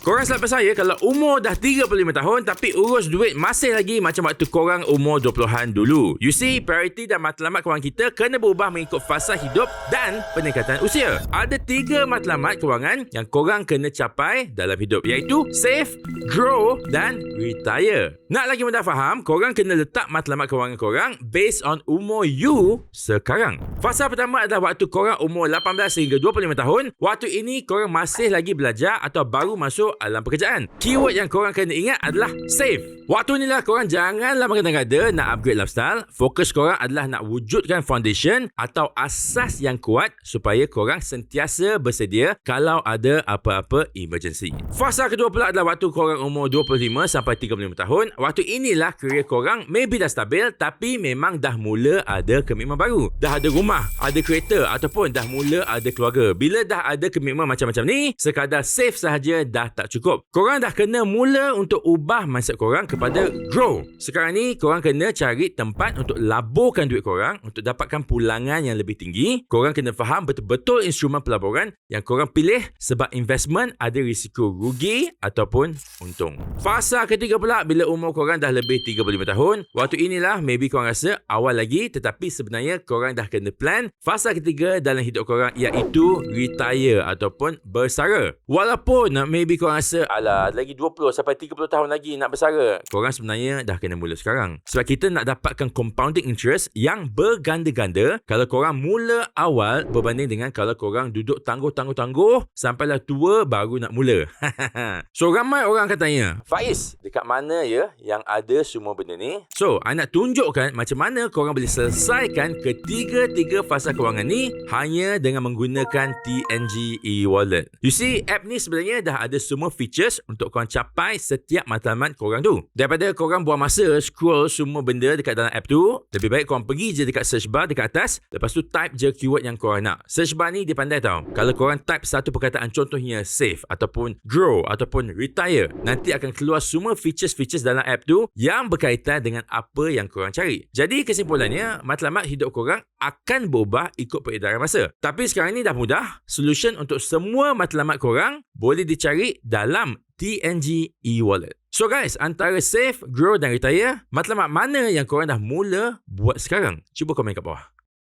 Korang selapas saya kalau umur dah 35 tahun tapi urus duit masih lagi macam waktu korang umur 20-an dulu. You see, priority dan matlamat kewangan kita kena berubah mengikut fasa hidup dan peningkatan usia. Ada 3 matlamat kewangan yang korang kena capai dalam hidup, iaitu save, grow dan retire. Nak lagi mudah faham, korang kena letak matlamat kewangan korang based on umur you sekarang. Fasa pertama adalah waktu korang umur 18 hingga 25 tahun. Waktu ini korang masih lagi belajar atau baru masuk alam pekerjaan. Keyword yang korang kena ingat adalah save. Waktu inilah korang janganlah mengada-ngada nak upgrade lifestyle. Fokus korang adalah nak wujudkan foundation atau asas yang kuat supaya korang sentiasa bersedia kalau ada apa-apa emergency. Fasa kedua pula adalah waktu korang umur 25 sampai 35 tahun. Waktu inilah kerja korang maybe dah stabil tapi memang dah mula ada komitmen baru. Dah ada rumah, ada kereta ataupun dah mula ada keluarga. Bila dah ada komitmen macam-macam ni, sekadar save sahaja dah tak cukup. Korang dah kena mula untuk ubah mindset korang kepada grow. Sekarang ni korang kena cari tempat untuk laburkan duit korang untuk dapatkan pulangan yang lebih tinggi. Korang kena faham betul-betul instrumen pelaburan yang korang pilih sebab investment ada risiko rugi ataupun untung. Fasa ketiga pula bila umur korang dah lebih 35 tahun. Waktu inilah maybe korang rasa awal lagi tetapi sebenarnya korang dah kena plan fasa ketiga dalam hidup korang, iaitu retire ataupun bersara. Walaupun maybe korang rasa alah lagi 20 sampai 30 tahun lagi nak bersara, korang sebenarnya dah kena mula sekarang. Sebab kita nak dapatkan compounding interest yang berganda-ganda kalau korang mula awal berbanding dengan kalau korang duduk tangguh sampailah tua baru nak mula. So ramai orang akan tanya, Faiz, dekat mana ya yang ada semua benda ni? So I nak tunjukkan macam mana korang boleh selesaikan ketiga-tiga fasa kewangan ni hanya dengan menggunakan TNG e-wallet. You see, app ni sebenarnya dah ada semua features untuk korang capai setiap matlamat korang tu. Daripada korang buang masa scroll semua benda dekat dalam app tu, lebih baik korang pergi je dekat search bar dekat atas, lepas tu type je keyword yang korang nak. Search bar ni dia pandai tau. Kalau korang type satu perkataan contohnya save ataupun grow ataupun retire, nanti akan keluar semua features-features dalam app tu yang berkaitan dengan apa yang korang cari. Jadi kesimpulannya, matlamat hidup korang akan berubah ikut peredaran masa. Tapi sekarang ni dah mudah. Solution untuk semua matlamat korang boleh dicari dalam TNG e-wallet. So guys, antara save, grow dan retire, matlamat mana yang korang dah mula buat sekarang? Cuba komen kat bawah.